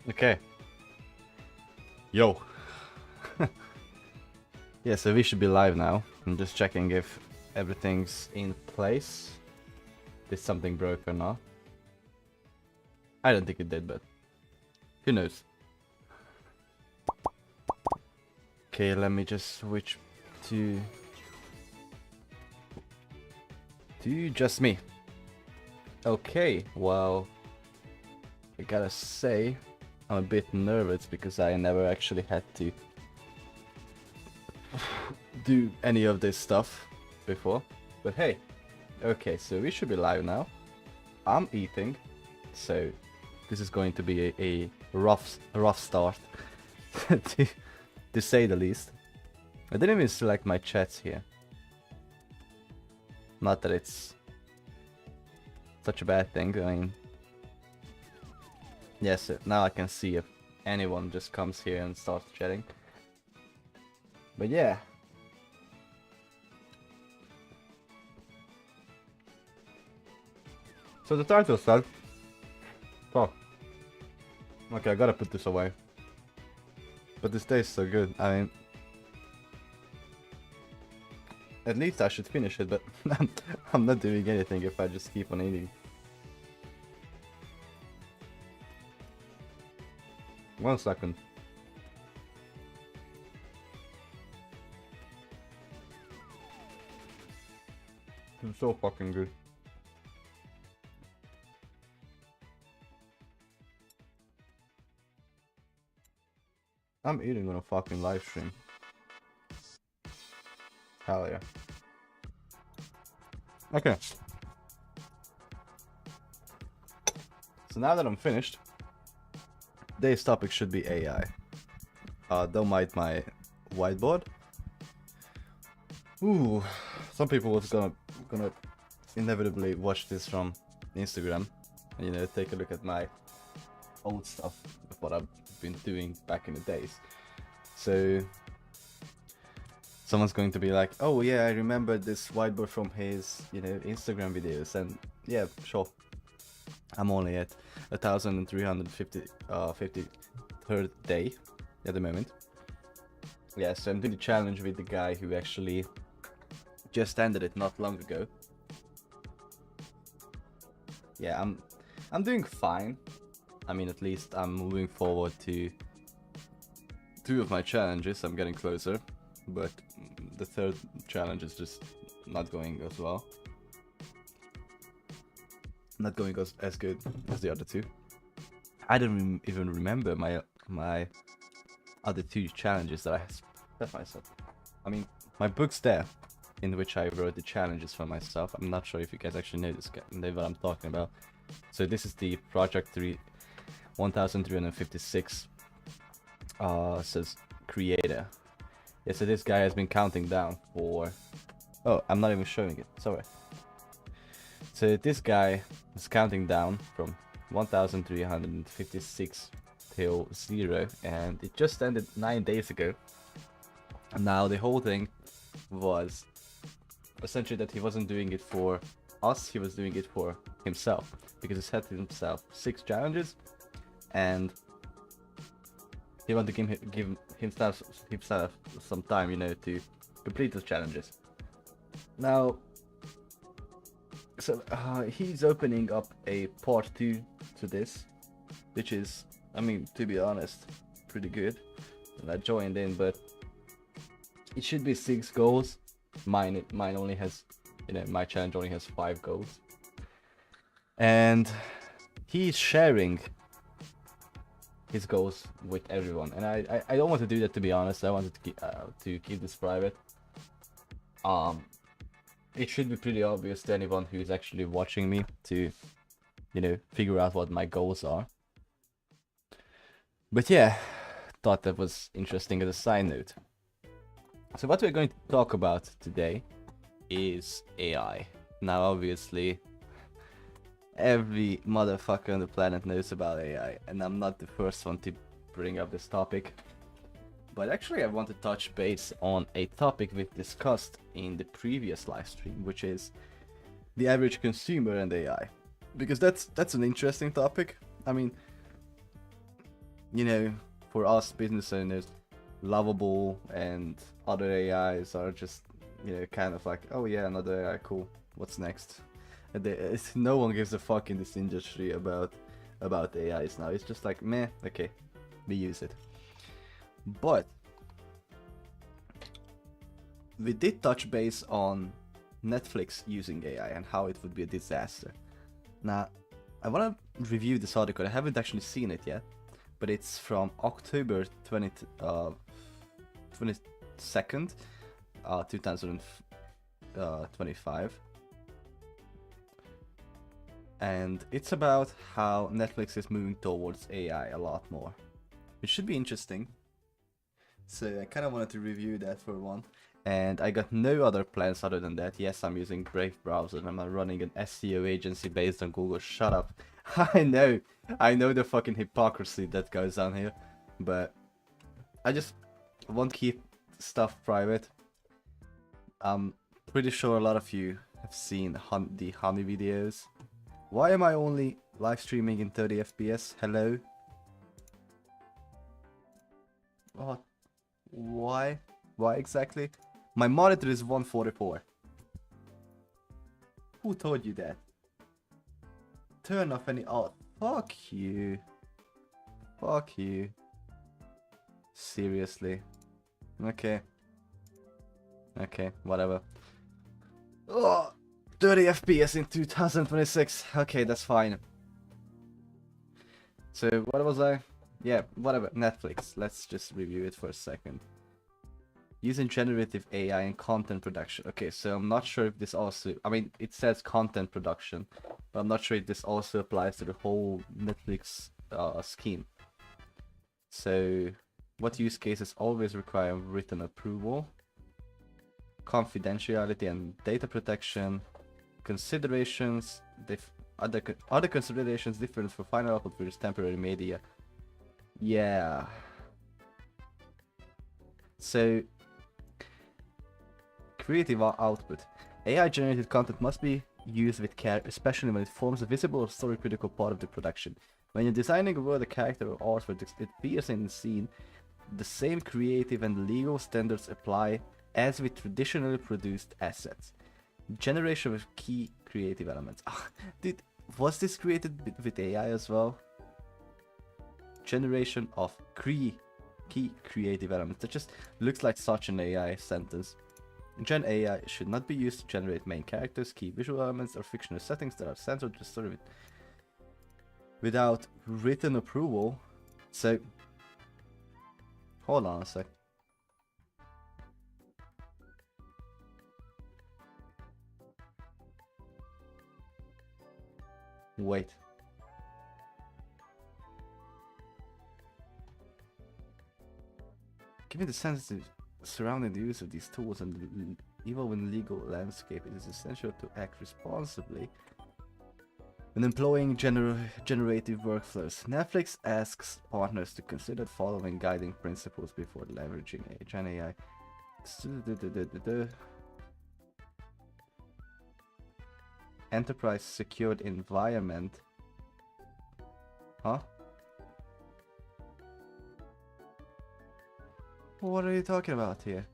Okay. Yo. Yeah, so we should be live now. I'm just checking if everything's in place. Did something broke or not? I don't think it did, but who knows? Okay, let me just switch to just me. Okay, well, I gotta say, I'm a bit nervous because I never actually had to do any of this stuff before. But hey, okay, so we should be live now. I'm eating, so this is going to be a rough start, to say the least. I didn't even select my chats here. Not that it's such a bad thing. I mean, yes, now I can see if anyone just comes here and starts chatting. But yeah. So the title said, oh, okay, I gotta put this away. But this tastes so good. I mean, at least I should finish it, but I'm not doing anything if I just keep on eating. 1 second. It's so fucking good. I'm eating on a fucking live stream. Hell yeah. Okay. So now that I'm finished, today's topic should be AI. Don't mind my whiteboard. Ooh, some people was gonna inevitably watch this from Instagram, and, you know, take a look at my old stuff, what I've been doing back in the days. So someone's going to be like, oh yeah, I remember this whiteboard from his, you know, Instagram videos, and yeah, sure. I'm only at 1,353rd day at the moment. Yeah, so I'm doing a challenge with the guy who actually just ended it not long ago. Yeah, I'm doing fine. I mean, at least I'm moving forward to 2 of my challenges. I'm getting closer, but the 3rd challenge is just not going as well. Not going as good as the other 2. I don't even remember my other 2 challenges that I set myself. I mean, my book's there, in which I wrote the challenges for myself. I'm not sure if you guys actually know what I'm talking about. So this is the Project 1356. Says creator. Yeah, so this guy has been counting down for... Oh, I'm not even showing it, sorry. So this guy is counting down from 1,356 till 0, and it just ended 9 days ago. Now the whole thing was essentially that he wasn't doing it for us, he was doing it for himself, because he set himself 6 challenges, and he wanted to give himself some time, you know, to complete those challenges. Now, so he's opening up a part 2 to this, which is, I mean, to be honest, pretty good. And I joined in, but it should be 6 goals. Mine only has, you know, my challenge only has 5 goals. And he's sharing his goals with everyone, and I don't want to do that, to be honest. I wanted to keep this private. It should be pretty obvious to anyone who is actually watching me to, you know, figure out what my goals are. But yeah, thought that was interesting as a side note. So what we're going to talk about today is AI. Now, obviously, every motherfucker on the planet knows about AI, and I'm not the first one to bring up this topic. But actually, I want to touch base on a topic we've discussed in the previous live stream, which is the average consumer and AI. Because that's an interesting topic. I mean, you know, for us business owners, Lovable and other AIs are just, you know, kind of like, oh yeah, another AI, cool. What's next? No one gives a fuck in this industry about AIs now. It's just like, meh, okay, we use it. But we did touch base on Netflix using AI and how it would be a disaster. Now, I want to review this article. I haven't actually seen it yet, but it's from October 22nd, 2025. And it's about how Netflix is moving towards AI a lot more. It should be interesting. So I kind of wanted to review that for one. And I got no other plans other than that. Yes, I'm using Brave browser and I'm running an SEO agency based on Google. Shut up. I know the fucking hypocrisy that goes on here. But I just won't keep stuff private. I'm pretty sure a lot of you have seen the honey videos. Why am I only live streaming in 30 FPS? Hello? What? Why? Why exactly? My monitor is 144. Who told you that? Turn off any... Oh, fuck you. Fuck you. Seriously. Okay. Okay, whatever. Oh, 30 FPS in 2026. Okay, that's fine. So, what was I? Yeah, whatever. Netflix. Let's just review it for a second. Using generative AI in content production. Okay, so I'm not sure if this also... I mean, it says content production, but I'm not sure if this also applies to the whole Netflix scheme. So, what use cases always require written approval? Confidentiality and data protection. Considerations. Other considerations different for final output versus temporary media. Yeah. So... Creative output. AI-generated content must be used with care, especially when it forms a visible or story-critical part of the production. When you're designing a world, a character, or artwork, it appears in the scene, the same creative and legal standards apply as with traditionally produced assets. Generation of key creative elements. Dude, was this created with AI as well? Generation of key creative elements. That just looks like such an AI sentence. Gen AI should not be used to generate main characters, key visual elements, or fictional settings that are central to the story without written approval. So, hold on a sec. Wait. Given the sensitive surrounding the use of these tools and the evolving legal landscape, it is essential to act responsibly when employing generative workflows. Netflix asks partners to consider the following guiding principles before leveraging Gen AI. Enterprise secured environment. Huh? What are you talking about here?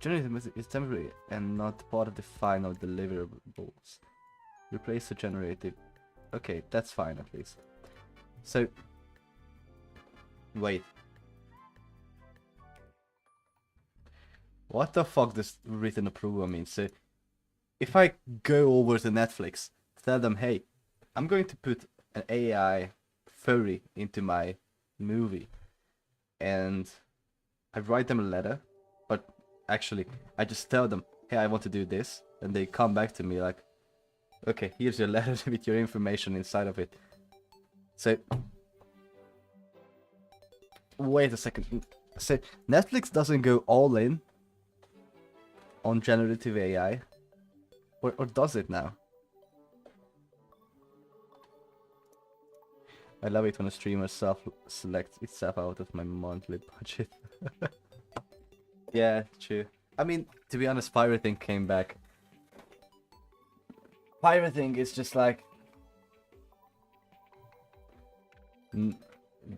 Generative is temporary and not part of the final deliverables. Replace the generative. Okay, that's fine at least. So, wait. What the fuck does written approval mean? So, if I go over to Netflix, tell them, hey, I'm going to put an AI furry into my movie, and I write them a letter, but actually, I just tell them, hey, I want to do this, and they come back to me like, okay, here's your letter with your information inside of it. So, wait a second. So, Netflix doesn't go all in on generative AI, or does it now? I love it when a streamer selects itself out of my monthly budget. Yeah, true. I mean, to be honest, pirating came back. Pirating is just like...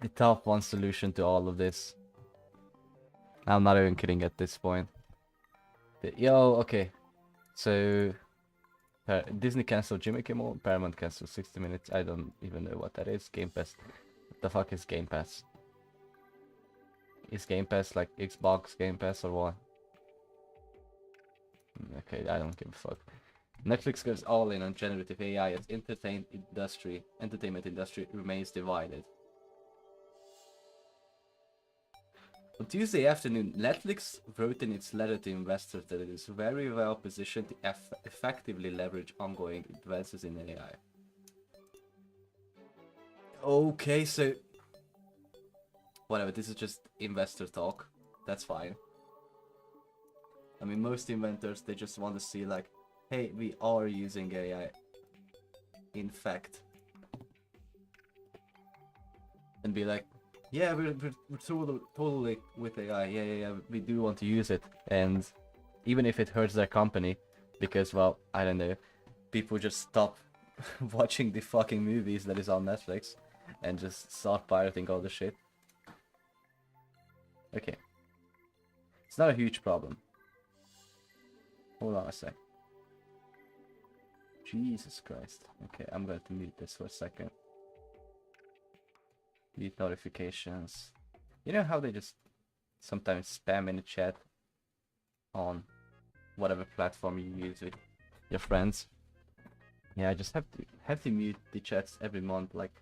the top one solution to all of this. I'm not even kidding at this point. Okay. So, Disney canceled Jimmy Kimmel, Paramount canceled 60 Minutes. I don't even know what that is. Game Pass. What the fuck is Game Pass? Is Game Pass like Xbox Game Pass or what? Okay, I don't give a fuck. Netflix goes all in on generative AI as entertainment industry remains divided. On Tuesday afternoon, Netflix wrote in its letter to investors that it is very well positioned to effectively leverage ongoing advances in AI. Okay, so whatever, this is just investor talk. That's fine. I mean, most inventors, they just want to see like, hey, we are using AI. In fact. And be like, yeah, we're totally with AI. Yeah, we do want to use it. And even if it hurts their company, because, well, I don't know, people just stop watching the fucking movies that is on Netflix and just start pirating all the shit. Okay. It's not a huge problem. Hold on a sec. Jesus Christ. Okay, I'm going to mute this for a second. Mute notifications. You know how they just sometimes spam in the chat on whatever platform you use with your friends? Yeah, I just have to mute the chats every month, like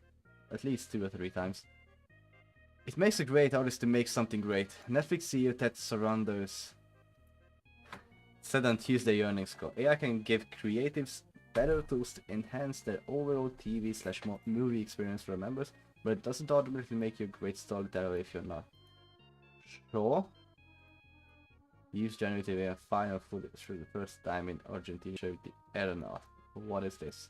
at least 2 or 3 times. It makes a great artist to make something great. Netflix CEO Ted Sarandos said on Tuesday earnings call, AI can give creatives better tools to enhance their overall TV/movie experience for members, but it doesn't automatically make you a great storyteller if you're not. Sure. Use generative AI final footage for the first time in Argentina. Showed the aeronaut. What is this?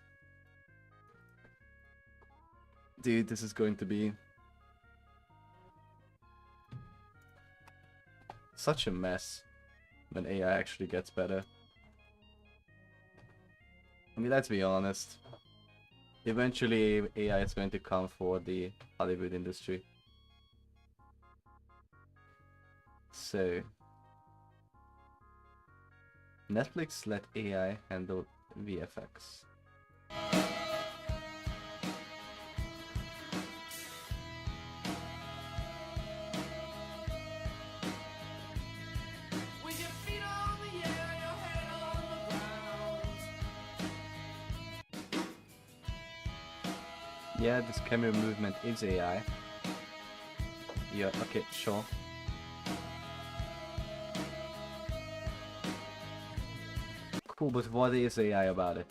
Dude, this is going to be such a mess when AI actually gets better. I mean, let's be honest. Eventually, AI is going to come for the Hollywood industry. So, Netflix let AI handle VFX. Yeah, this camera movement is AI. Yeah, okay, sure. Cool, but what is AI about it?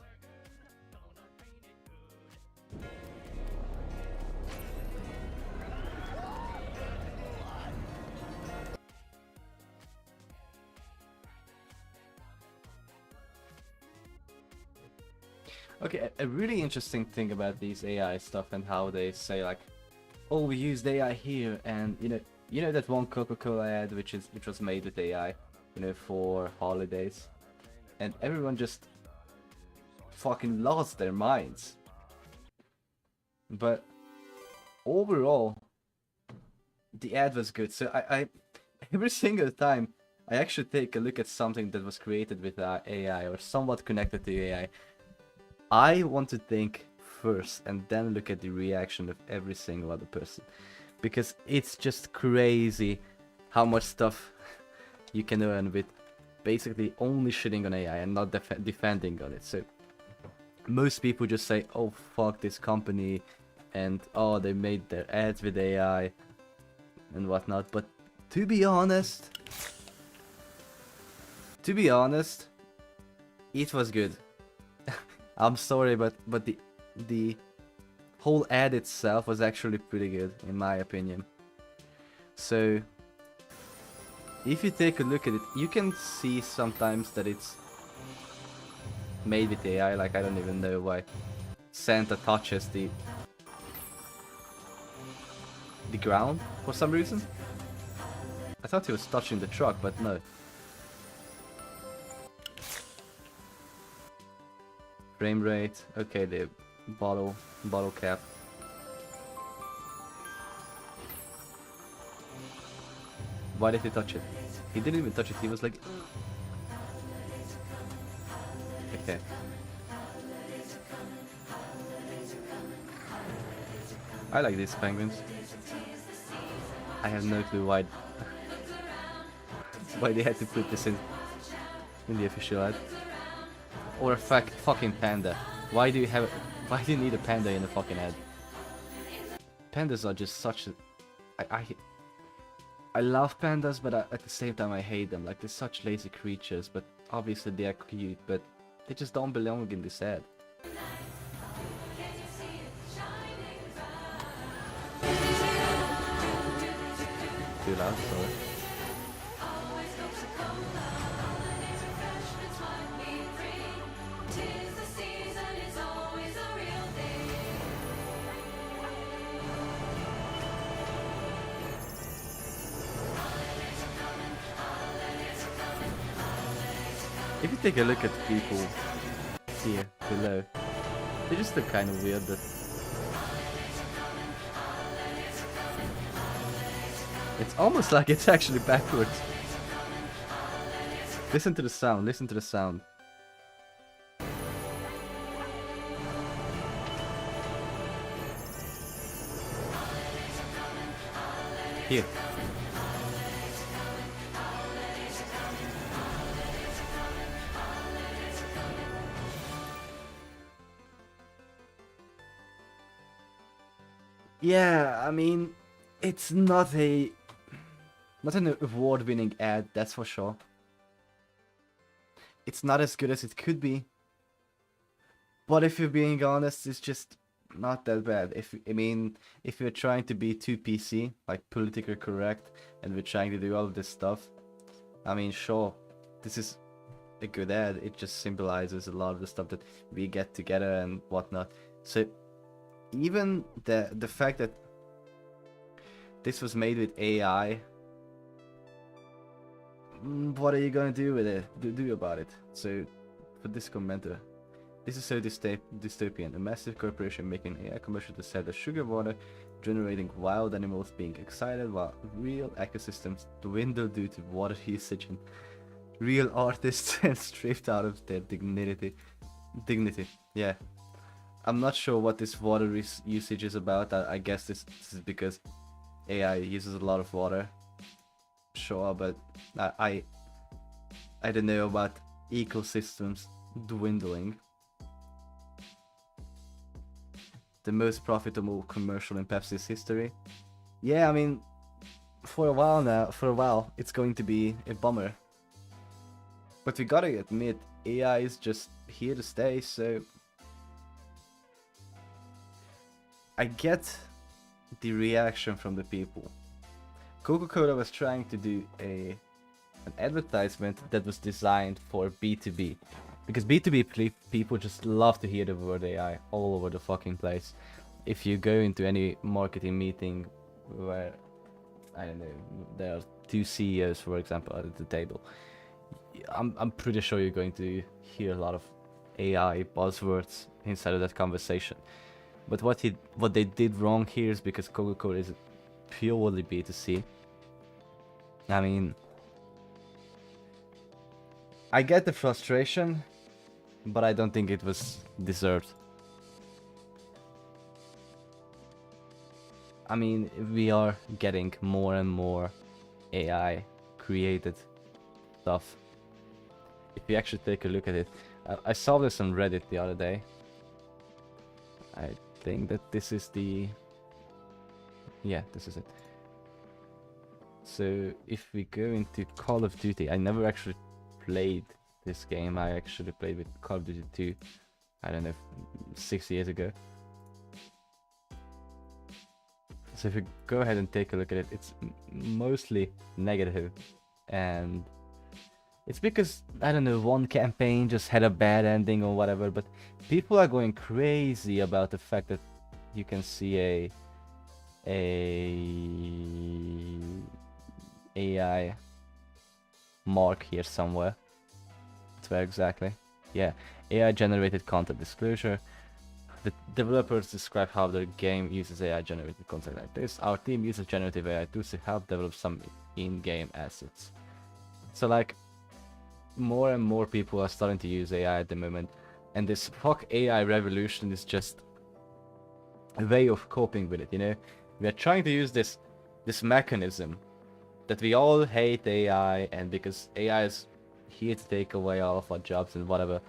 Okay, a really interesting thing about these AI stuff and how they say like, oh, we used AI here, and you know that one Coca-Cola ad which was made with AI, for holidays, and everyone just fucking lost their minds. But overall, the ad was good. So I every single time I actually take a look at something that was created with AI or somewhat connected to AI, I want to think first and then look at the reaction of every single other person, because it's just crazy how much stuff you can earn with basically only shitting on AI and not defending on it. So most people just say, oh fuck this company, and oh they made their ads with AI and whatnot. But to be honest, it was good. I'm sorry, but the whole ad itself was actually pretty good in my opinion. So if you take a look at it, you can see sometimes that it's made with AI. Like, I don't even know why Santa touches the ground for some reason. I thought he was touching the truck, but no. Frame rate, okay, the bottle cap. Why did he touch it? He didn't even touch it, he was like... Okay. I like these penguins. I have no clue why they had to put this in the official ad. Or a fucking panda. Why do you need a panda in a fucking ad? Pandas are just such a... I love pandas, but at the same time I hate them. Like, they're such lazy creatures, but obviously they are cute, but they just don't belong in this ad. Too loud, sorry. If you take a look at people here below, they just look kind of weird. That it's almost like it's actually backwards. Listen to the sound, listen to the sound. Here. Yeah, I mean, it's not an award-winning ad, that's for sure. It's not as good as it could be. But if you're being honest, it's just not that bad. If you're trying to be too PC, like politically correct, and we're trying to do all of this stuff, I mean, sure, this is a good ad. It just symbolizes a lot of the stuff that we get together and whatnot. So even the fact that this was made with AI, what are you gonna do with it? Do about it? So for this commenter, this is so dystopian. A massive corporation making AI commercial to sell the sugar water, generating wild animals being excited while real ecosystems dwindle due to water usage and real artists and stripped out of their dignity. Yeah. I'm not sure what this water usage is about. I guess this is because AI uses a lot of water. Sure, but I don't know about ecosystems dwindling. The most profitable commercial in Pepsi's history. Yeah, I mean, for a while it's going to be a bummer. But we gotta admit, AI is just here to stay, so I get the reaction from the people. Coca-Cola was trying to do an advertisement that was designed for B2B. Because B2B people just love to hear the word AI all over the fucking place. If you go into any marketing meeting where, I don't know, there are two CEOs, for example, at the table, I'm pretty sure you're going to hear a lot of AI buzzwords inside of that conversation. But what they did wrong here is because Coca-Cola is purely B2C. I mean, I get the frustration, but I don't think it was deserved. I mean, we are getting more and more AI created stuff. If you actually take a look at it, I saw this on Reddit the other day. I think that this is the... yeah, this is it. So if we go into Call of Duty, I never actually played this game. I actually played with Call of Duty 2, I don't know, 6 years ago. So if you go ahead and take a look at it, it's mostly negative, and it's because, I don't know, one campaign just had a bad ending or whatever, but people are going crazy about the fact that you can see a AI mark here somewhere. It's where exactly? Yeah, AI generated content disclosure. The developers describe how their game uses AI generated content like this. Our team uses generative AI tools to help develop some in-game assets. So like, more and more people are starting to use AI at the moment, and this fuck AI revolution is just a way of coping with it, you know? We are trying to use this mechanism that we all hate AI, and because AI is here to take away all of our jobs and whatever,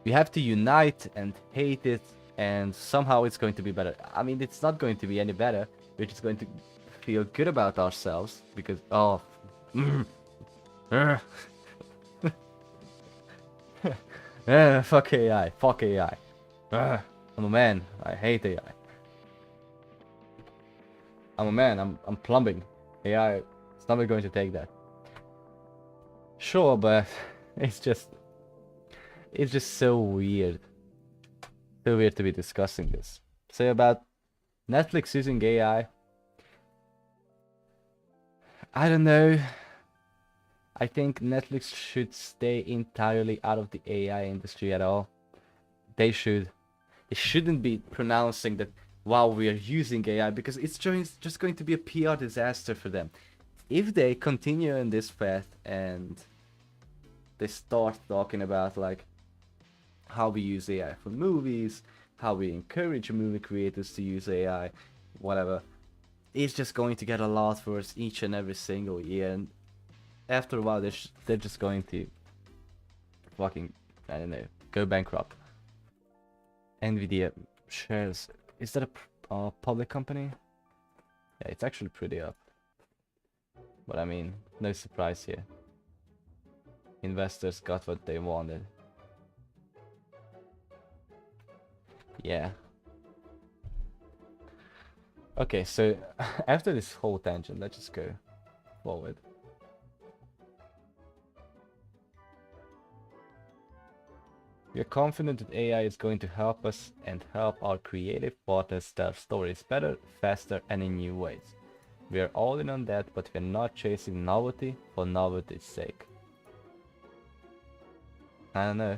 we have to unite and hate it, and somehow it's going to be better. I mean, it's not going to be any better. We're just going to feel good about ourselves because, oh, fuck AI, fuck AI. I'm a man, I hate AI. I'm a man, I'm plumbing. AI, it's not going to take that. Sure, but it's just so weird. So weird to be discussing this. So about Netflix using AI, I don't know. I think Netflix should stay entirely out of the AI industry at all. They should. They shouldn't be pronouncing that, wow, we are using AI, because it's just going to be a PR disaster for them. If they continue in this path and they start talking about like how we use AI for movies, how we encourage movie creators to use AI, whatever, it's just going to get a lot worse each and every single year, and after a while they're just going to fucking, I don't know, go bankrupt. Nvidia shares, is that a public company? Yeah, it's actually pretty up. But I mean, no surprise here. Investors got what they wanted. Yeah. Okay, so after this whole tangent, let's just go forward. We are confident that AI is going to help us and help our creative partners tell stories better, faster, and in new ways. We are all in on that, but we are not chasing novelty for novelty's sake. I don't know.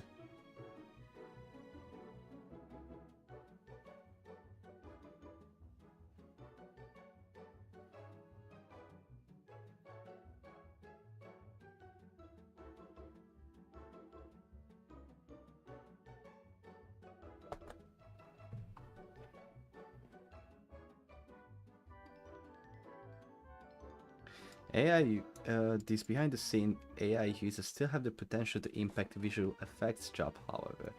AI, these behind the scene AI users still have the potential to impact visual effects job, however.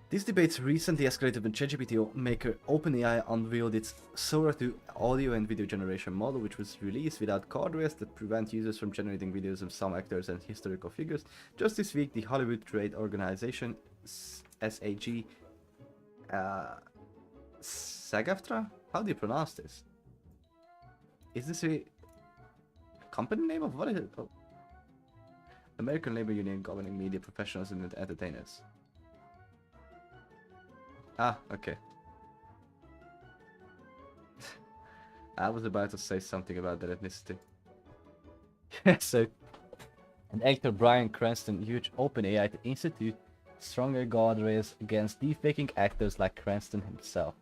These debates recently escalated when ChatGPT maker OpenAI unveiled its Sora 2 audio and video generation model, which was released without guardrails that prevent users from generating videos of some actors and historical figures. Just this week, the Hollywood trade organization SAG, SAG-AFTRA? How do you pronounce this? Is this a company name of what is it? Oh. American Labor Union governing media professionals and entertainers. Ah, okay. I was about to say something about that ethnicity. So, and actor Bryan Cranston used OpenAI to institute stronger guardrails against deepfaking actors like Cranston himself.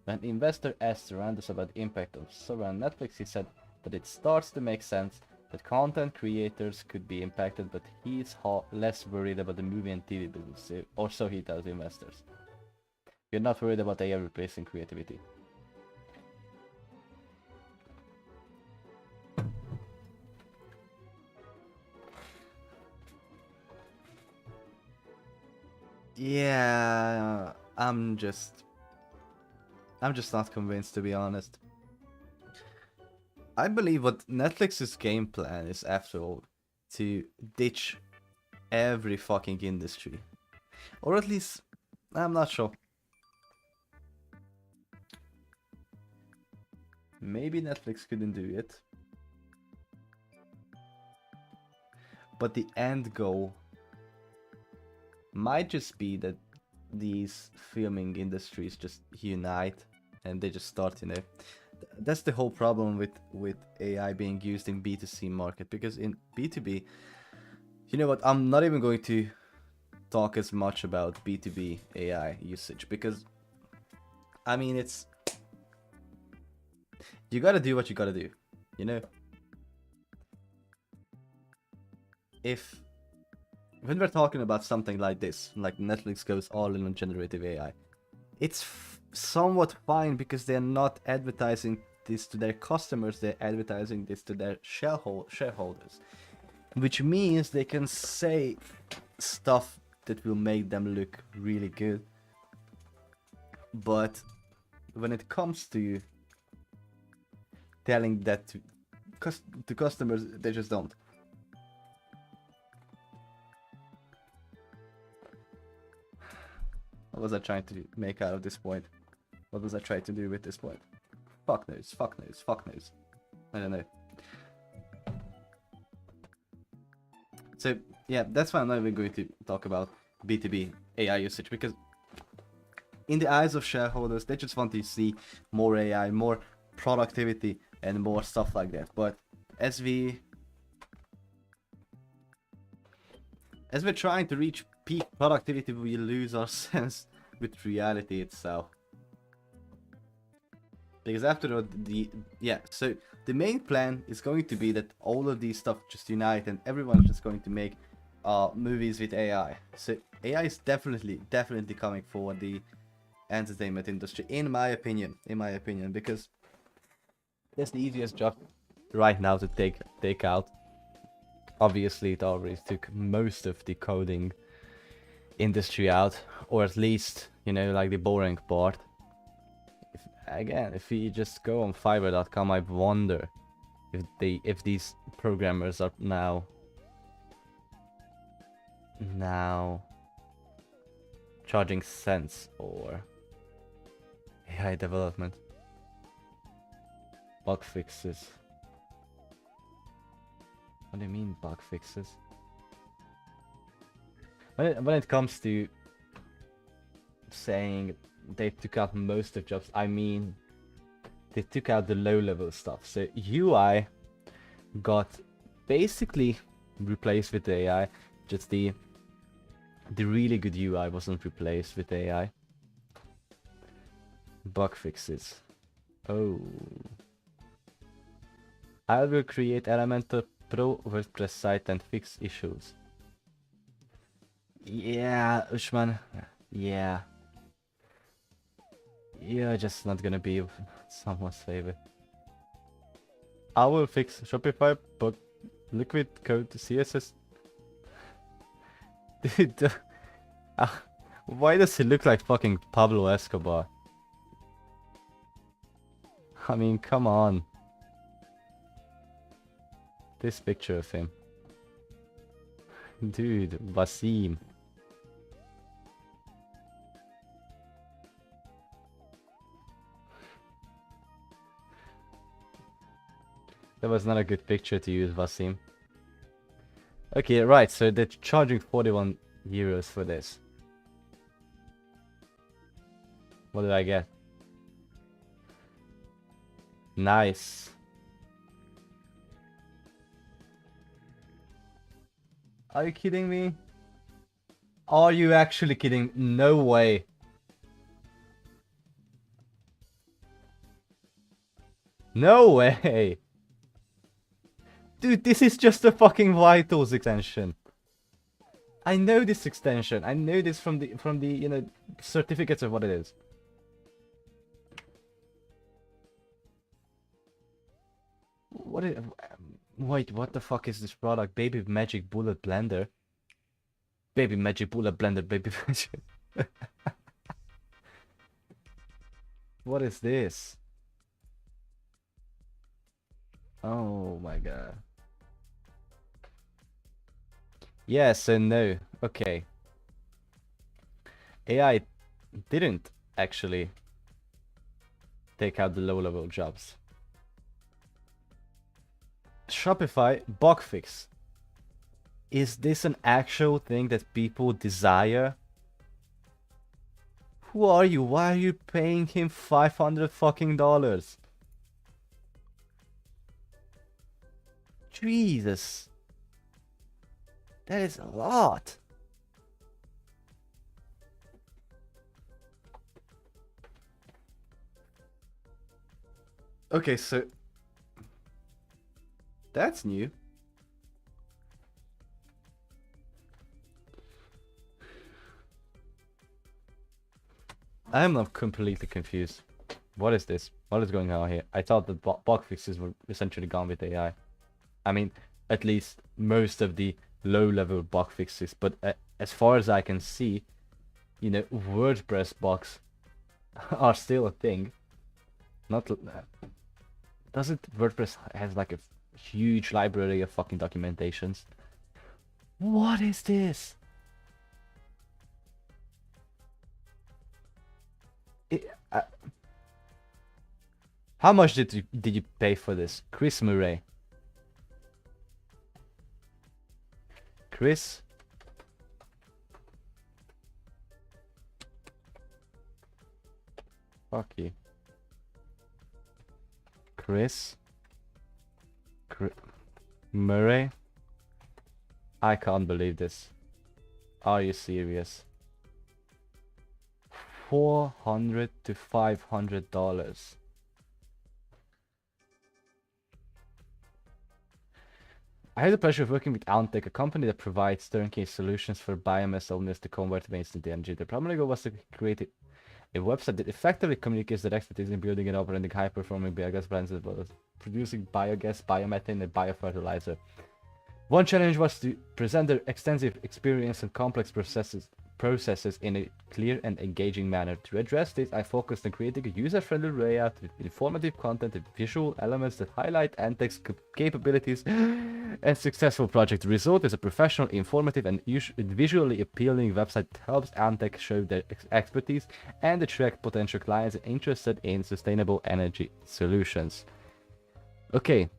When the investor asked Randus about the impact of Sora on Netflix, he said that it starts to make sense that content creators could be impacted, but he's less worried about the movie and TV business, or so he tells investors. You're not worried about AI replacing creativity. Yeah, I'm just not convinced, to be honest. I believe what Netflix's game plan is, after all, to ditch every fucking industry. Or at least, I'm not sure. Maybe Netflix couldn't do it. But the end goal might just be that these filming industries just unite and they just start, you know. That's the whole problem with AI being used in B2C market, because in B2B, you know what, I'm not even going to talk as much about B2B AI usage because, I mean, it's... You gotta do what you gotta do, you know? If... When we're talking about something like this, like Netflix goes all in on generative AI, it's somewhat fine because they're not advertising this to their customers, they're advertising this to their shareholders. Which means they can say stuff that will make them look really good. But when it comes to telling that to customers, they just don't. What was I trying to make out of this point? What was I trying to do with this point? Fuck knows, fuck knows, fuck knows. I don't know. So, yeah, that's why I'm not even going to talk about B2B AI usage, because in the eyes of shareholders, they just want to see more AI, more productivity, and more stuff like that. But as we're trying to reach peak productivity, we lose our sense with reality itself. Because after all, so the main plan is going to be that all of these stuff just unite and everyone's just going to make movies with AI. So AI is definitely coming for the entertainment industry, in my opinion, because that's the easiest job right now to take out. Obviously, it already took most of the coding industry out, or at least, you know, like the boring part. If you just go on Fiverr.com, I wonder if these programmers are now charging cents or AI development. Bug fixes. What do you mean bug fixes? When it comes to saying they took out most of jobs, I mean they took out the low-level stuff. So UI got basically replaced with AI. Just the really good UI wasn't replaced with AI. Bug fixes. Oh. I will create Elementor Pro WordPress site and fix issues. Yeah, Ushman. Yeah. You're just not gonna be someone's favorite. I will fix Shopify, but liquid code CSS. Dude, why does he look like fucking Pablo Escobar? I mean, come on. This picture of him. Dude, Wasim. That was not a good picture to use, Wasim. Okay, right, so they're charging 41 euros for this. What did I get? Nice. Are you kidding me? Are you actually kidding? No way. No way. Dude, this is just a fucking Vitals extension. I know this extension. I know this from the you know, certificates of what it is. Wait, what the fuck is this product? Baby Magic Bullet Blender. Baby Magic Bullet Blender, baby Magic. What is this? Oh my god. Yes and no. Okay. AI didn't actually take out the low-level jobs. Shopify bug fix. Is this an actual thing that people desire? Who are you? Why are you paying him $500 fucking dollars? Jesus. That is a lot. Okay, so that's new. I'm not completely confused. What is this? What is going on here? I thought the bug fixes were essentially gone with AI. I mean, at least most of the low-level bug fixes. But as far as I can see, you know, WordPress bugs are still a thing. Not doesn't WordPress has like a huge library of fucking documentations? What is this? It, how much did you pay for this, Chris Murray? Chris. Fuck you. Chris. Murray. I can't believe this. Are you serious? $400 to $500. I had the pleasure of working with Antec, a company that provides turnkey solutions for biomass owners to convert waste into energy. The primary goal was to create a website that effectively communicates their expertise in building and operating high-performing biogas plants as well as producing biogas, biomethane, and biofertilizer. One challenge was to present their extensive experience and complex processes in a clear and engaging manner. To address this, I focused on creating a user-friendly layout with informative content and visual elements that highlight Antec's capabilities and successful project. The result is a professional, informative, and visually appealing website that helps Antec show their expertise and attract potential clients interested in sustainable energy solutions. Okay.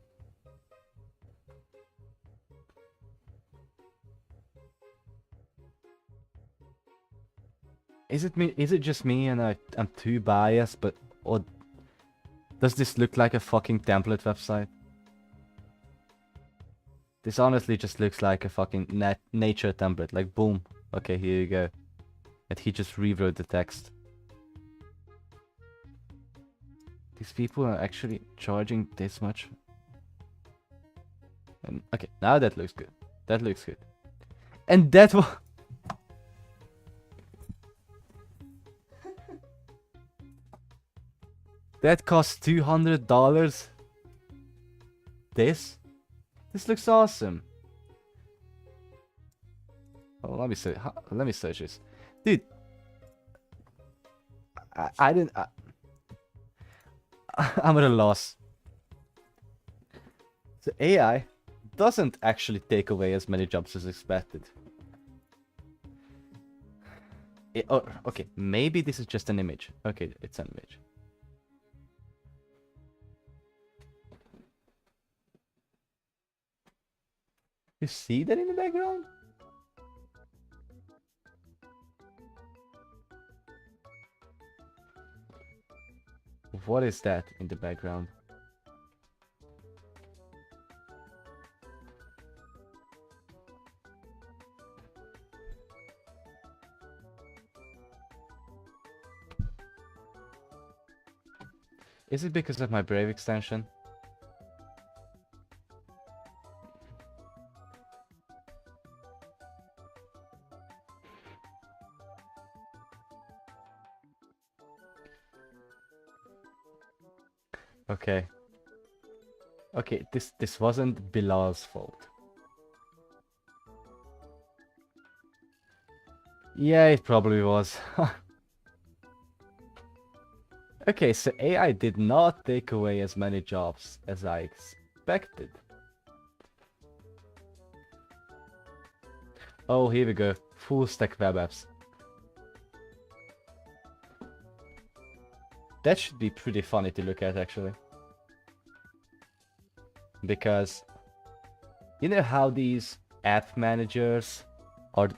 Is it me? Is it just me and I'm too biased? But or does this look like a fucking template website? This honestly just looks like a fucking nature template. Like boom, okay, here you go. And he just rewrote the text. These people are actually charging this much. And okay, now that looks good. That looks good. And that was. That costs $200. This looks awesome. Oh, let me search this, dude. I didn't. I'm at a loss. So AI doesn't actually take away as many jobs as expected. Oh, okay, maybe this is just an image. Okay, it's an image. You see that in the background? What is that in the background? Is it because of my Brave extension? Okay. Okay, this wasn't Bilal's fault. Yeah, it probably was. Okay, so AI did not take away as many jobs as I expected. Oh, here we go. Full stack web apps. That should be pretty funny to look at, actually. Because you know how these app managers are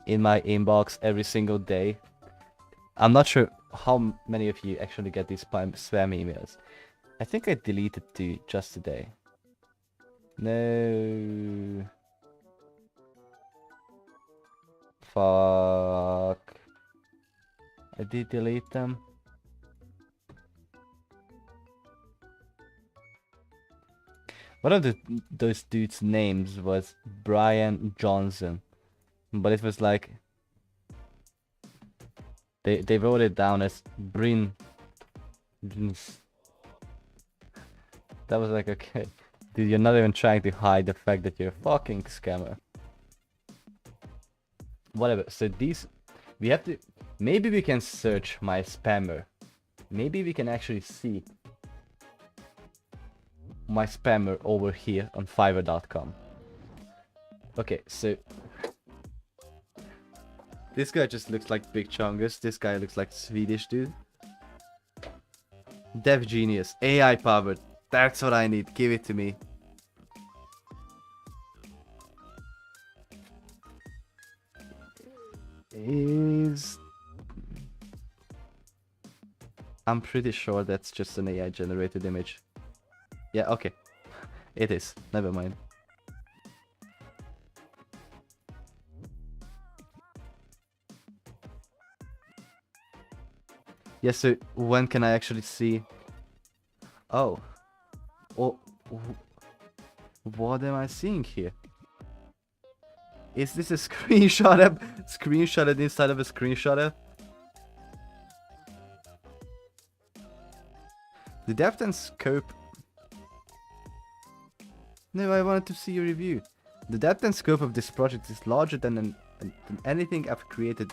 in my inbox every single day? I'm not sure how many of you actually get these spam emails. I think I deleted two just today. No. Fuck. I did delete them. One of those dudes' names was Brian Johnson, but it was like they wrote it down as Brin. That was like, okay, dude, you're not even trying to hide the fact that you're a fucking scammer. Whatever. So these, we have to. Maybe we can search my spammer. Maybe we can actually see my spammer over here on Fiverr.com. Okay, so this guy just looks like Big Chungus. This guy looks like Swedish dude. Dev genius, AI powered. That's what I need. Give it to me. I'm pretty sure that's just an AI generated image. Yeah, okay. It is. Never mind. Yes, so when can I actually see? Oh. Oh. What am I seeing here? Is this a screenshot app? Screenshotted inside of a screenshot app? The depth and scope. No, I wanted to see a review. The depth and scope of this project is larger than anything I've created.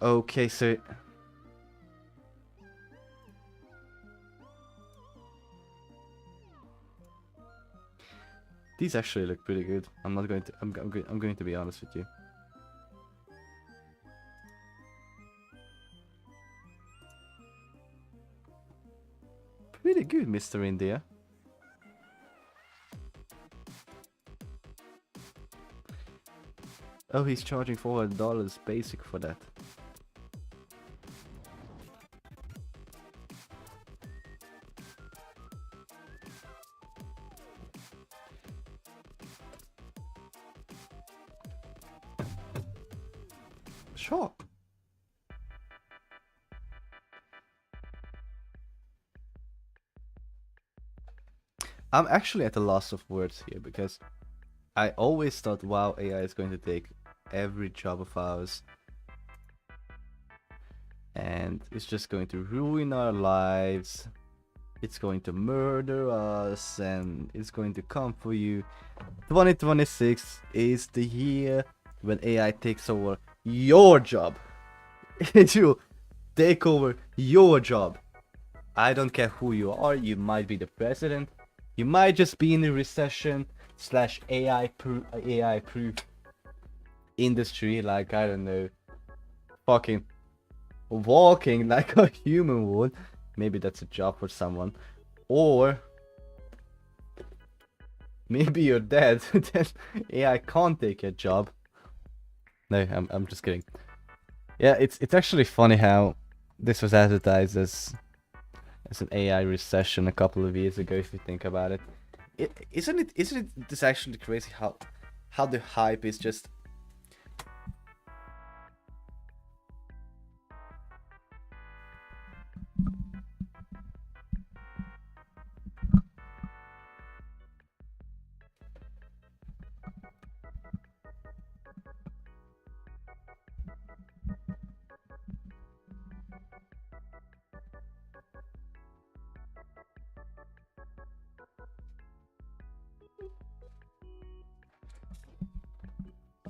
Okay, so these actually look pretty good. I'm not going to. I'm going to be honest with you. Pretty good, Mr. India. Oh, he's charging $400 basic for that. Sure. I'm actually at a loss of words here because I always thought, wow, AI is going to take every job of ours and it's just going to ruin our lives. It's going to murder us and it's going to come for you. 2026 is the year when AI takes over your job. It will take over your job. I don't care who you are. You might be the president. You might just be in a recession / AI proof industry, like, I don't know, fucking walking like a human would. Maybe that's a job for someone. Or maybe you're dead. Then AI can't take your job. No, I'm just kidding. Yeah, it's actually funny how this was advertised as an AI recession a couple of years ago, if you think about it. Isn't it this actually crazy how the hype is just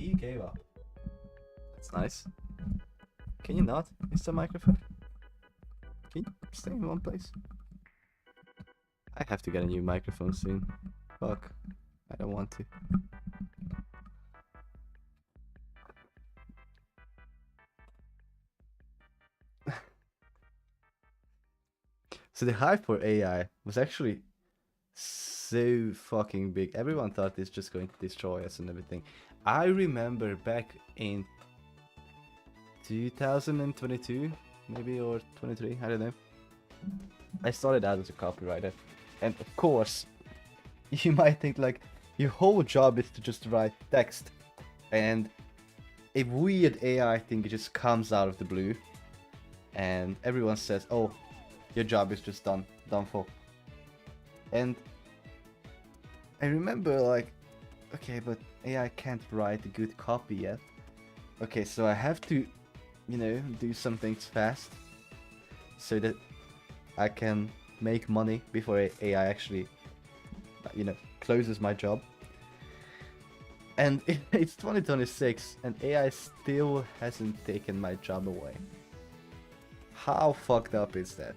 he gave up. That's nice. Can you not, Mr. Microphone? Can you stay in one place? I have to get a new microphone soon. Fuck. I don't want to. So the hype for AI was actually so fucking big. Everyone thought it's just going to destroy us and everything. I remember back in 2022, maybe, or 23, I don't know. I started out as a copywriter, and of course, you might think like your whole job is to just write text, and a weird AI thing just comes out of the blue, and everyone says, "Oh, your job is just done for." And I remember like, okay, but AI can't write a good copy yet. Okay, so I have to, you know, do some things fast so that I can make money before AI actually, you know, closes my job. And it's 2026 and AI still hasn't taken my job away. How fucked up is that?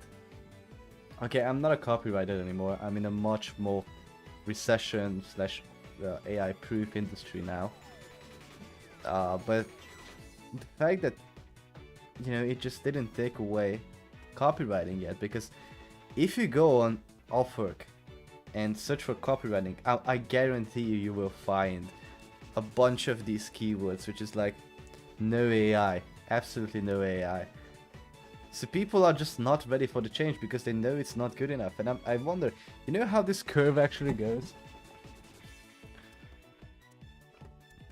Okay, I'm not a copywriter anymore. I'm in a much more recession slash AI proof industry now. But the fact that, you know, it just didn't take away copywriting yet, because if you go on Upwork and search for copywriting, I guarantee you will find a bunch of these keywords, which is like no AI, absolutely no AI. So people are just not ready for the change because they know it's not good enough. And I wonder, you know how this curve actually goes?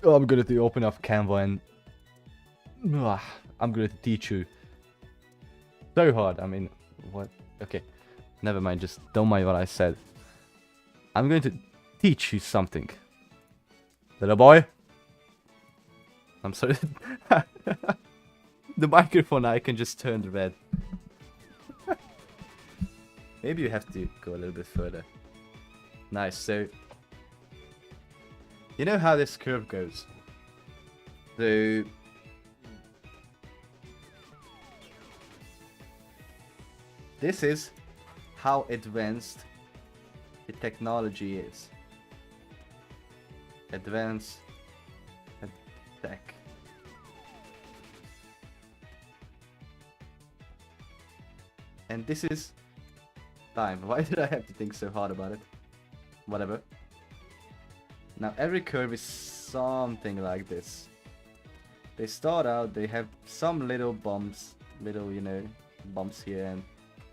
Oh, I'm going to open up Canva and I'm going to teach you. So hard. I mean, what? Okay, never mind. Just don't mind what I said. I'm going to teach you something. Little boy. I'm sorry. The microphone icon just turned red. Maybe you have to go a little bit further. Nice, so... You know how this curve goes? So... This is how advanced the technology is. Advanced tech. And this is time. Why did I have to think so hard about it? Whatever. Now every curve is something like this. They start out, they have some little bumps, little, you know, bumps here and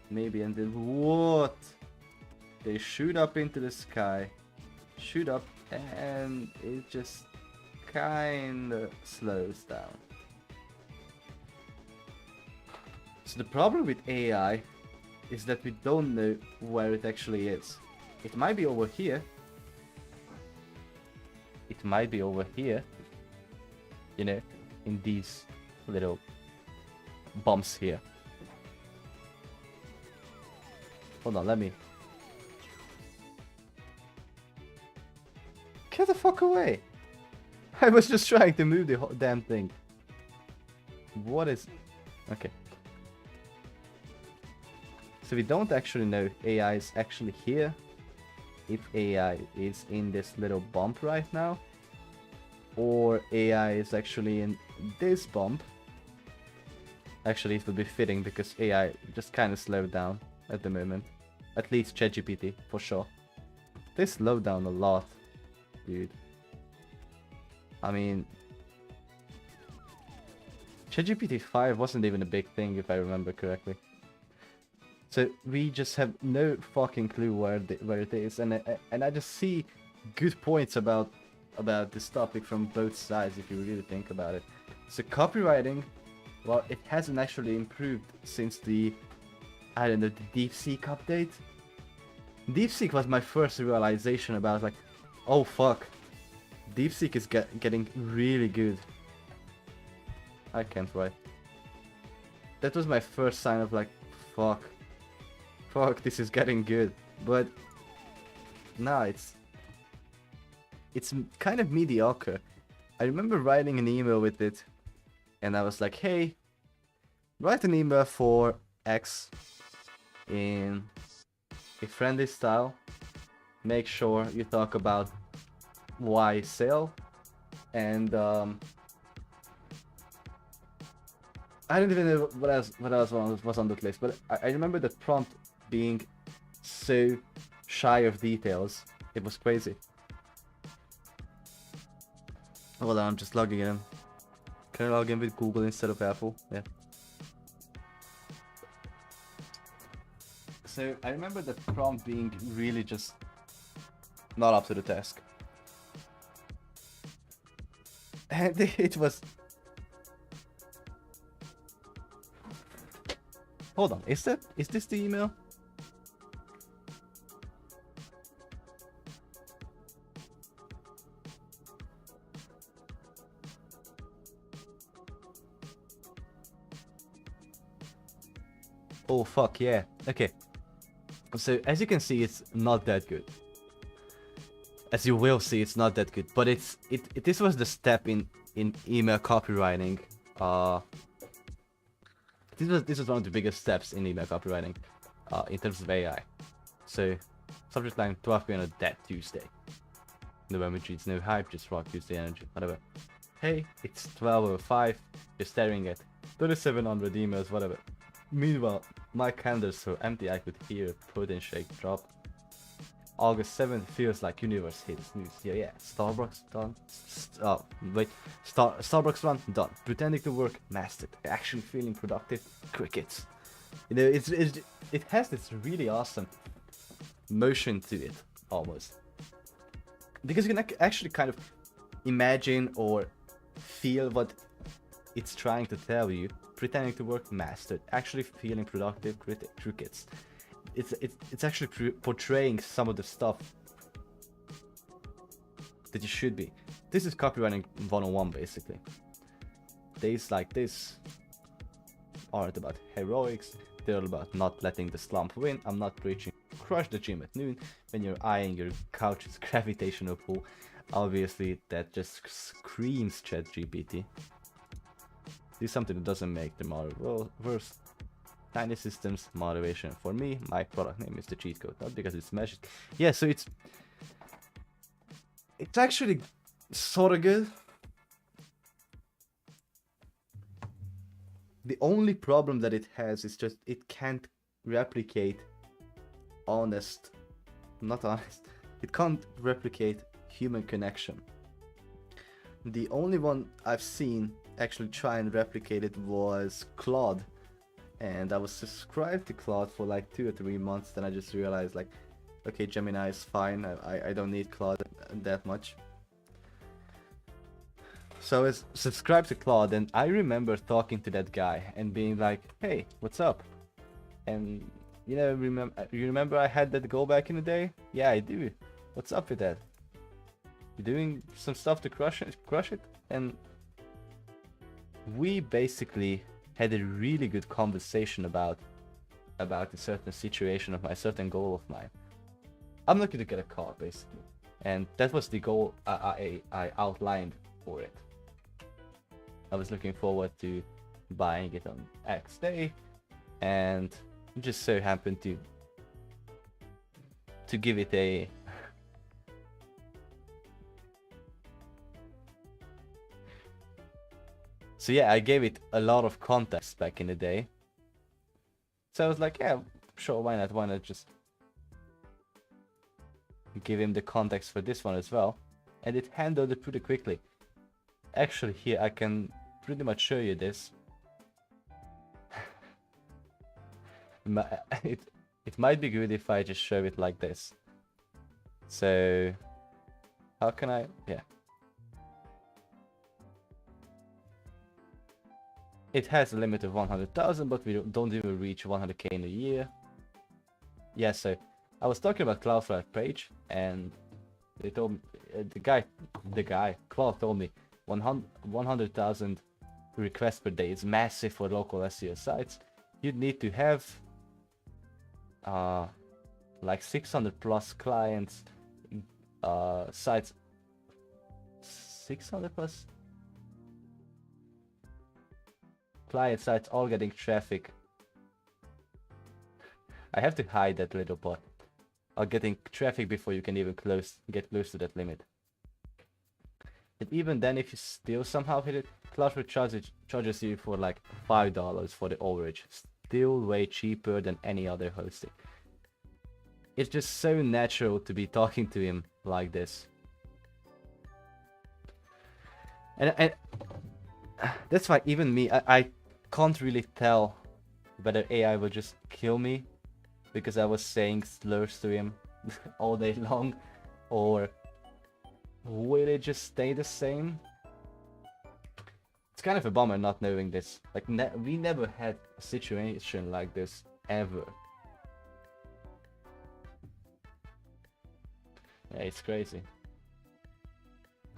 maybe, and then what? They shoot up into the sky, shoot up, and it just kinda slows down. So the problem with AI is that we don't know where it actually is. It might be over here. It might be over here. You know, in these little bumps here. Hold on, let me... Get the fuck away! I was just trying to move the whole damn thing. What is... Okay. So we don't actually know if AI is actually here, if AI is in this little bump right now, or AI is actually in this bump. Actually, it would be fitting because AI just kind of slowed down at the moment. At least ChatGPT, for sure. They slowed down a lot, dude. I mean... ChatGPT 5 wasn't even a big thing, if I remember correctly. So we just have no fucking clue where it is, and I just see good points about this topic from both sides if you really think about it. So copywriting, well, it hasn't actually improved since the, I don't know, the DeepSeek update. DeepSeek was my first realization about like, oh fuck, DeepSeek is getting really good. I can't write. That was my first sign of like, fuck, this is getting good. But nah, it's kind of mediocre. I remember writing an email with it, and I was like, hey, write an email for X in a friendly style. Make sure you talk about Y sale, and I don't even know what else was on that list, but I remember the prompt being so shy of details. It was crazy. Hold on, I'm just logging in. Can I log in with Google instead of Apple? Yeah. So I remember the prompt being really just not up to the task. And it was Hold on, is this the email? Oh fuck yeah. Okay. So as you can see, it's not that good. As you will see, it's not that good. But this was the step in email copywriting. This was one of the biggest steps in email copywriting, in terms of AI. So, subject line 12 p.m. on that Tuesday. November treats no hype, just raw Tuesday energy, whatever. Hey, it's 12:05. You're staring at 3,700 emails, whatever. Meanwhile, my calendar's so empty I could hear a protein shake drop. August 7th feels like universe hit snooze. Yeah. Starbucks done. Starbucks run done. Pretending to work mastered. Actually feeling productive. Crickets. You know, it has this really awesome motion to it, almost. Because you can actually kind of imagine or feel what it's trying to tell you. Pretending to work mastered. Actually feeling productive. Crickets. It's actually portraying some of the stuff that you should be. This is copywriting 101 basically. Days like this aren't about heroics, they're all about not letting the slump win. I'm not preaching crush the gym at noon when you're eyeing your couch's gravitational pull. Obviously that just screams ChatGPT. Do something that doesn't make the model worse. Tiny systems, motivation. For me, my product name is the cheat code, not because it's magic. Yeah, so it's actually sort of good. The only problem that it has is just it can't replicate it can't replicate human connection. The only one I've seen actually try and replicate it was Claude. And I was subscribed to Claude for like 2 or 3 months, then I just realized like, okay, Gemini is fine, I don't need Claude that much. So I was subscribed to Claude, and I remember talking to that guy and being like, hey, what's up? And you know, you remember I had that goal back in the day? Yeah, I do. What's up with that? You doing some stuff to crush it? And we basically had a really good conversation about a certain situation of my certain goal of mine. I'm looking to get a car basically, and that was the goal I outlined for it. I was looking forward to buying it on X day, and just so happened to give it a So yeah, I gave it a lot of context back in the day. So I was like, yeah, sure, why not? Why not just give him the context for this one as well? And it handled it pretty quickly. Actually, here I can pretty much show you this. It might be good if I just show it like this. So how can I? Yeah. It has a limit of 100,000, but we don't even reach 100k in a year. Yeah, so I was talking about Cloudflare page, and they told me, the guy, Claude told me 100,000 requests per day is massive for local SEO sites. You'd need to have like 600 plus clients, sites, 600 plus client sites all getting traffic. I have to hide that little part. Are getting traffic before you can even get close to that limit. And even then, if you still somehow hit it, Cloudflare charges you for like $5 for the overage. Still way cheaper than any other hosting. It's just so natural to be talking to him like this. And that's why even me, I can't really tell whether AI will just kill me because I was saying slurs to him all day long, or will it just stay the same? It's kind of a bummer not knowing this. Like, we never had a situation like this, ever. Yeah, it's crazy.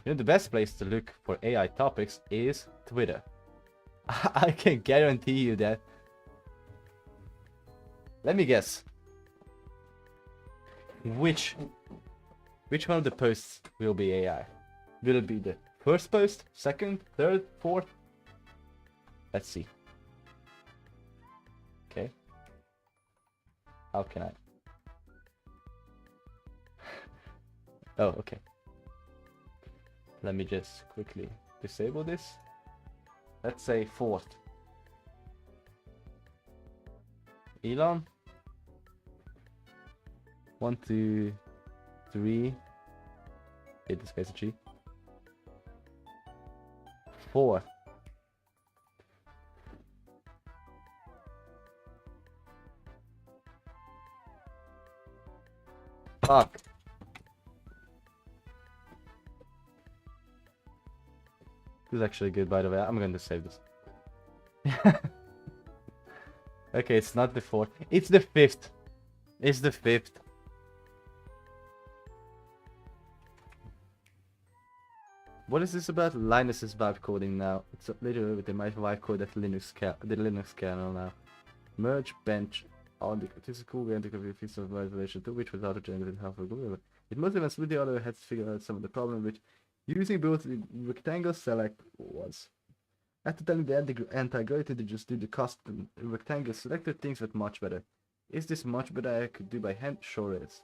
You know, the best place to look for AI topics is Twitter. I can guarantee you that. Let me guess. Which one of the posts will be AI? Will it be the first post, second, third, fourth? Let's see. Okay. How can I? Oh, okay. Let me just quickly disable this. Let's say fourth. Elon. 1, 2, 3. Hit the space G. 4. Fuck. This is actually good, by the way. I'm going to save this. Okay, it's not the 4th. It's the 5th. It's the 5th. What is this about? Linus's vibe coding now. It's literally with the my vibe code at the Linux kernel now. Merge bench on the statistical and the piece of isolation to which was auto-generated half a Google. It must have been the other had to figure out some of the problem which using both the rectangle select was. After telling the anti-gravity to just do the custom rectangle selector, things went much better. Is this much better I could do by hand? Sure is.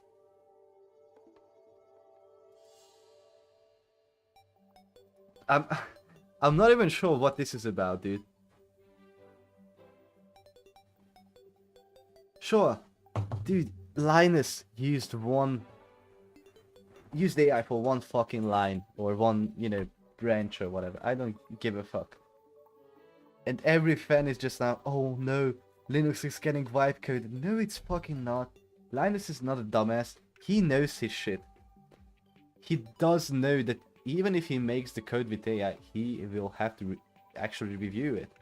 I'm not even sure what this is about, dude. Sure, dude. Linus used AI for one fucking line or one, you know, branch or whatever. I don't give a fuck. And every fan is just now, oh no, Linux is getting vibe coded. No, it's fucking not. Linus is not a dumbass. He knows his shit. He does know that even if he makes the code with AI, he will have to actually review it.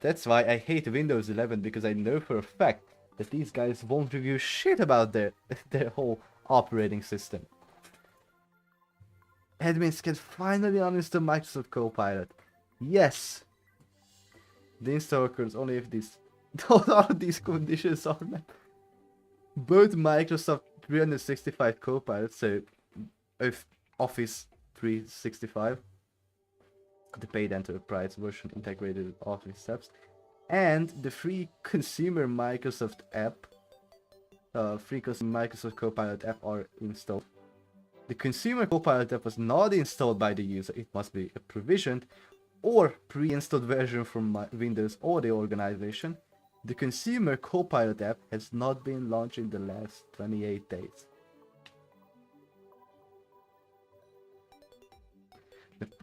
That's why I hate Windows 11, because I know for a fact that these guys won't review shit about their whole operating system. Admins can finally uninstall Microsoft Copilot. Yes! The install occurs only if all of these conditions are met. Both Microsoft 365 Copilot, so Office 365, the paid enterprise version integrated with Office steps, and the free consumer Microsoft app, free consumer Microsoft Copilot app are installed. The consumer Copilot app was not installed by the user. It must be a provisioned or pre-installed version from Windows or the organization. The consumer Copilot app has not been launched in the last 28 days.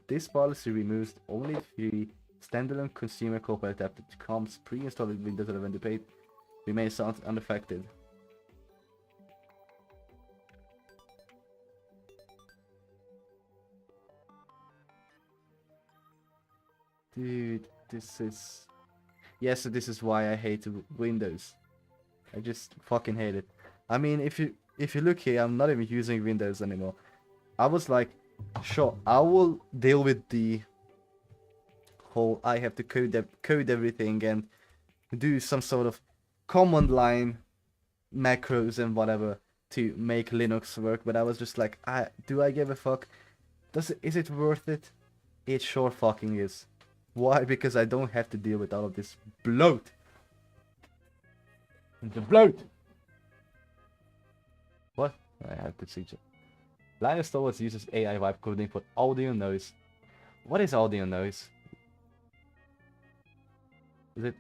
This policy removes only the standalone consumer Copilot app that comes pre-installed with Windows 11. The page remains unaffected. Dude, this is... Yeah, so this is why I hate Windows. I just fucking hate it. I mean, if you look here, I'm not even using Windows anymore. I was like, sure, I will deal with the whole I have to code everything and do some sort of command line macros and whatever to make Linux work, but I was just like, do I give a fuck? Is it worth it? It sure fucking is. Why? Because I don't have to deal with all of this bloat. The bloat! What? I have to see it. Linus Torvalds uses AI vibe coding for audio noise. What is audio noise? Is it...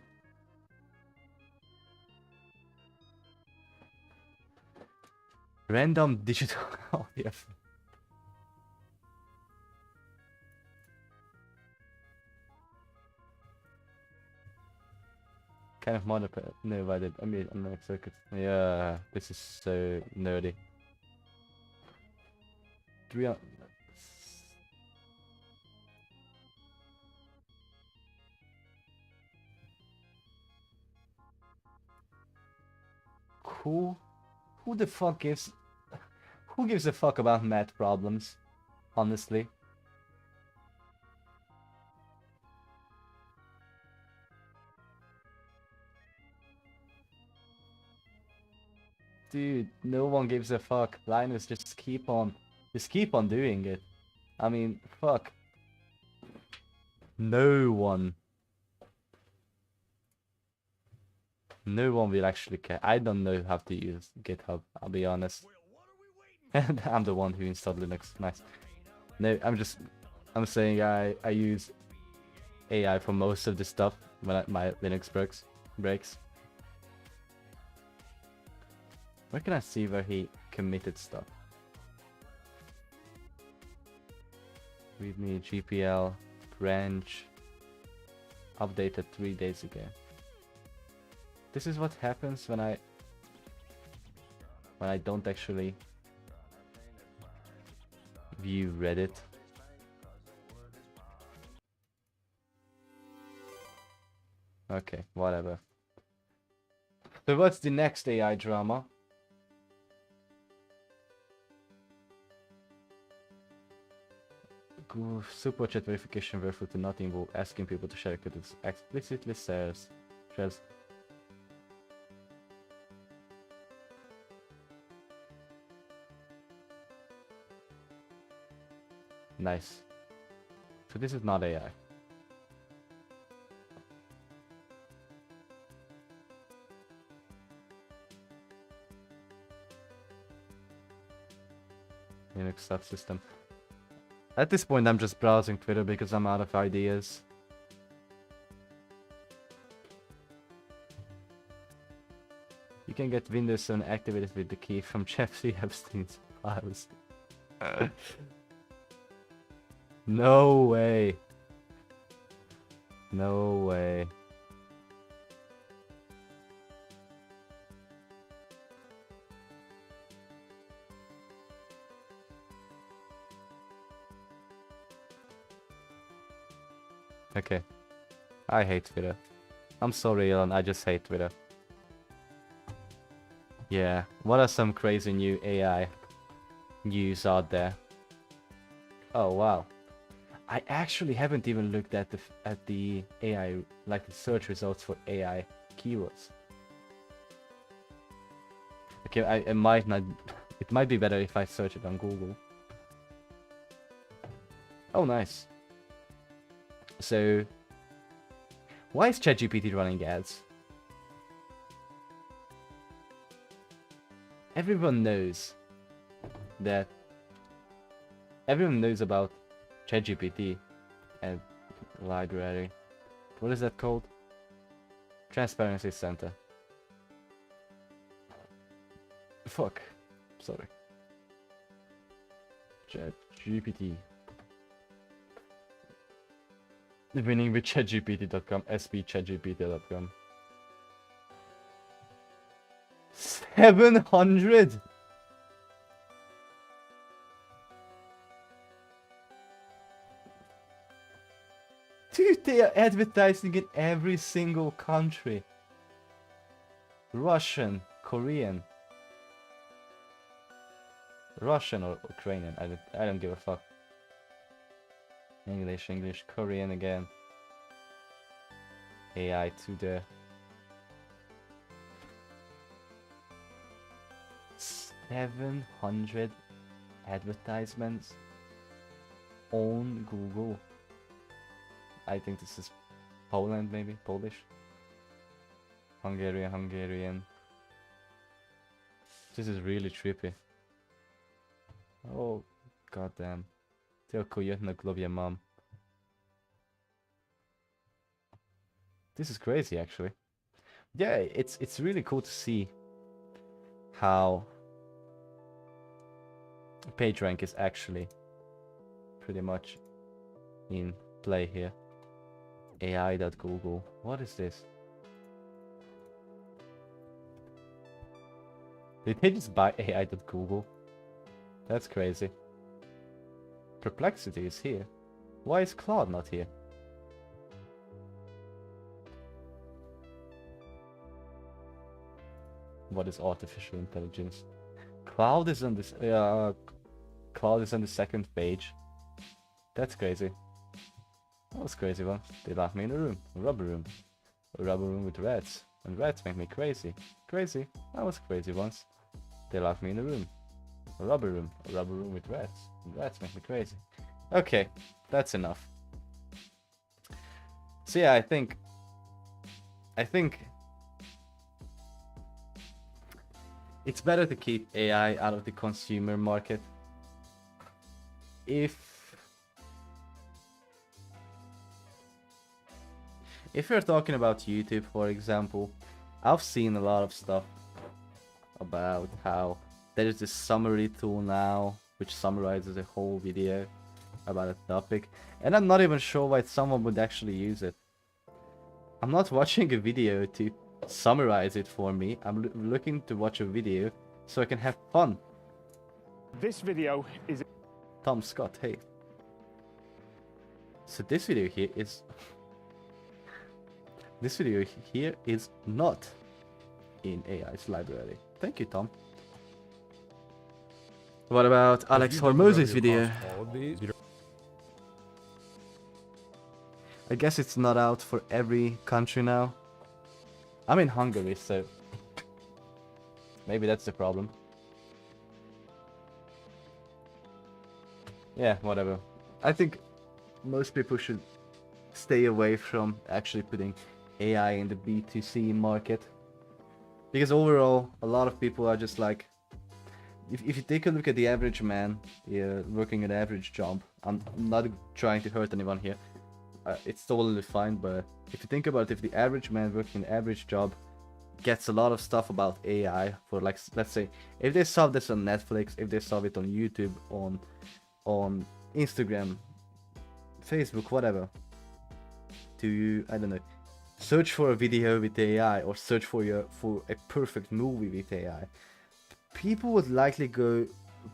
Random digital audio? Kind of monoped. No, I did. I mean, I'm not circuit. Yeah, this is so nerdy. Who the fuck gives... Who gives a fuck about math problems? Honestly. Dude, no one gives a fuck. Linus, just keep on doing it. I mean, fuck. No one will actually care. I don't know how to use GitHub, I'll be honest. And I'm the one who installed Linux. Nice. No, I'm saying I use AI for most of the stuff when my Linux breaks. Where can I see where he committed stuff? Readme, GPL, branch, updated 3 days ago. This is what happens when I don't actually view Reddit. Okay, whatever. So what's the next AI drama? Super chat verification verified to not involve asking people to share because it explicitly says nice. So this is not AI. Linux subsystem. At this point, I'm just browsing Twitter because I'm out of ideas. You can get Windows 7 activated with the key from Jeffrey Epstein's files. No way. No way. Okay. I hate Twitter. I'm sorry, Elon, I just hate Twitter. Yeah, what are some crazy new AI news out there? Oh wow. I actually haven't even looked at the AI, like the search results for AI keywords. Okay, I might not... It might be better if I search it on Google. Oh, nice. So, why is ChatGPT running ads? Everyone knows that... Everyone knows about ChatGPT and library. What is that called? Transparency Center. Fuck. Sorry. ChatGPT. Winning with ChatGPT.com. spchatgpt.com. 700! Dude, they are advertising in every single country. Russian, Korean. Russian or Ukrainian, I don't give a fuck. English, Korean again. AI to the 700 advertisements on Google. I think this is Poland, maybe Polish. Hungarian. This is really trippy. Oh, goddamn. Tylko jedna głowie mam. This is crazy, actually. Yeah, it's really cool to see how PageRank is actually pretty much in play here. AI.google. What is this? Did they just buy AI.google? That's crazy. Perplexity is here. Why is Claude not here? what is artificial intelligence. Cloud is on this. Cloud is on the second page. That's crazy. That was crazy one. They locked me in a room. A rubber room. A rubber room with rats. And rats make me crazy. Crazy. That was crazy once. They locked me in a room. A rubber room. A rubber room with rats. And rats make me crazy. Okay, that's enough. So yeah, I think it's better to keep AI out of the consumer market. If you're talking about YouTube, for example, I've seen a lot of stuff about how there is this summary tool now which summarizes a whole video about a topic, and I'm not even sure why someone would actually use it. I'm not watching a video to summarize it for me. I'm looking to watch a video so I can have fun. This video is Tom Scott, hey. So this video here is not in AI's library. Thank you, Tom. What about Alex Hormozzi's video? I guess it's not out for every country now. I'm in Hungary, so maybe that's the problem. Yeah, whatever. I think most people should stay away from actually putting AI in the B2C market. Because overall, a lot of people are just like, if you take a look at the average man working an average job, I'm not trying to hurt anyone here. It's totally fine, but if you think about it, if the average man working an average job gets a lot of stuff about AI for, like, let's say, if they saw this on Netflix, if they saw it on YouTube, on Instagram, Facebook, whatever, to, I don't know, search for a video with AI or search for a perfect movie with AI, people would likely go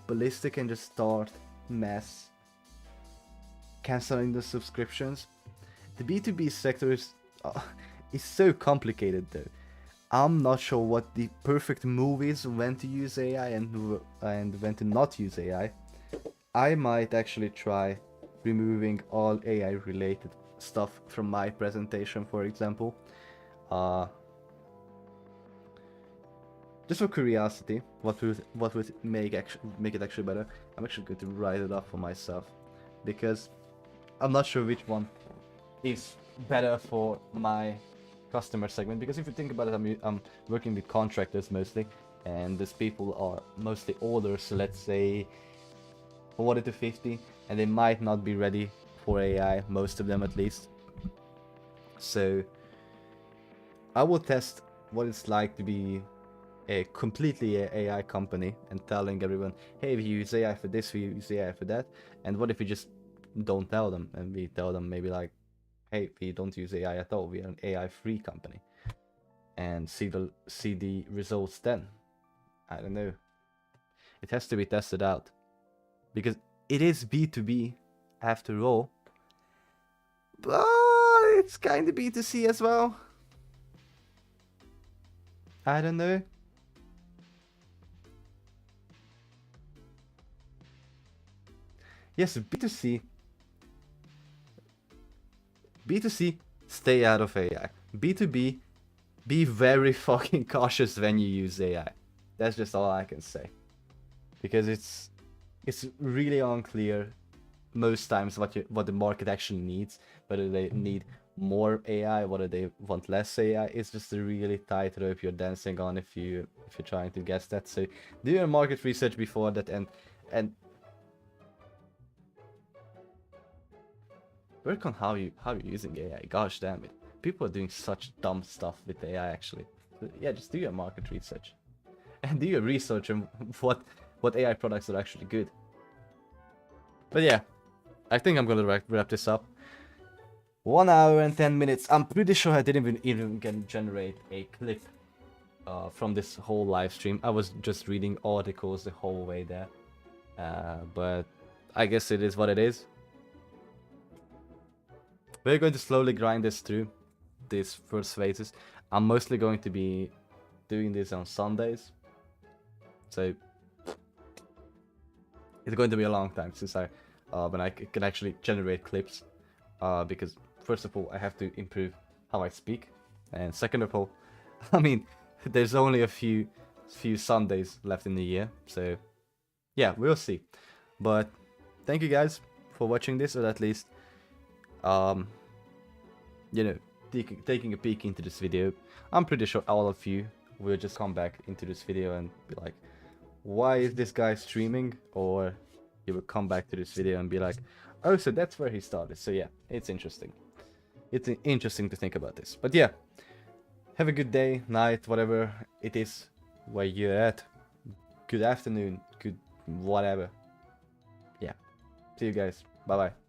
ballistic and just start mass canceling the subscriptions. The B2B sector is so complicated though. I'm not sure what the perfect movies when to use AI and when to not use AI. I might actually try removing all AI related stuff from my presentation, for example. Just for curiosity, what would make it actually better? I'm actually going to write it up for myself, because I'm not sure which one is better for my customer segment. Because if you think about it, I'm working with contractors mostly, and these people are mostly older, so let's say 40 to 50, and they might not be ready for AI, most of them at least. So I will test what it's like to be a completely AI company and telling everyone, hey, we use AI for this, we use AI for that. And what if we just don't tell them, and we tell them maybe like, hey, we don't use AI at all, we are an AI free company, and see the results then. I don't know. It has to be tested out, because it is B2B after all, but it's kind of B2C as well. I don't know. Yes, B2C, stay out of AI. B2B, be very fucking cautious when you use AI. That's just all I can say. Because it's really unclear most times what the market actually needs. Whether they need more AI, whether they want less AI. It's just a really tight rope you're dancing on if you're trying to guess that. So do your market research before that, and work on how you're using AI. Gosh damn it. People are doing such dumb stuff with AI actually. So yeah, just do your market research. And do your research on what AI products are actually good. But yeah, I think I'm gonna wrap this up. 1 hour and 10 minutes. I'm pretty sure I didn't even generate a clip from this whole live stream. I was just reading articles the whole way there. But I guess it is what it is. We're going to slowly grind this through, these first phases. I'm mostly going to be doing this on Sundays. So it's going to be a long time since when I can actually generate clips. Because first of all, I have to improve how I speak, and second of all, I mean, there's only a few Sundays left in the year, so yeah, we'll see. But thank you guys for watching this, or at least, you know, taking a peek into this video. I'm pretty sure all of you will just come back into this video and be like, why is this guy streaming? Or you will come back to this video and be like, oh, so that's where he started. So yeah, it's interesting. It's interesting to think about this. But yeah, have a good day, night, whatever it is where you're at. Good afternoon, good whatever. Yeah, see you guys. Bye bye.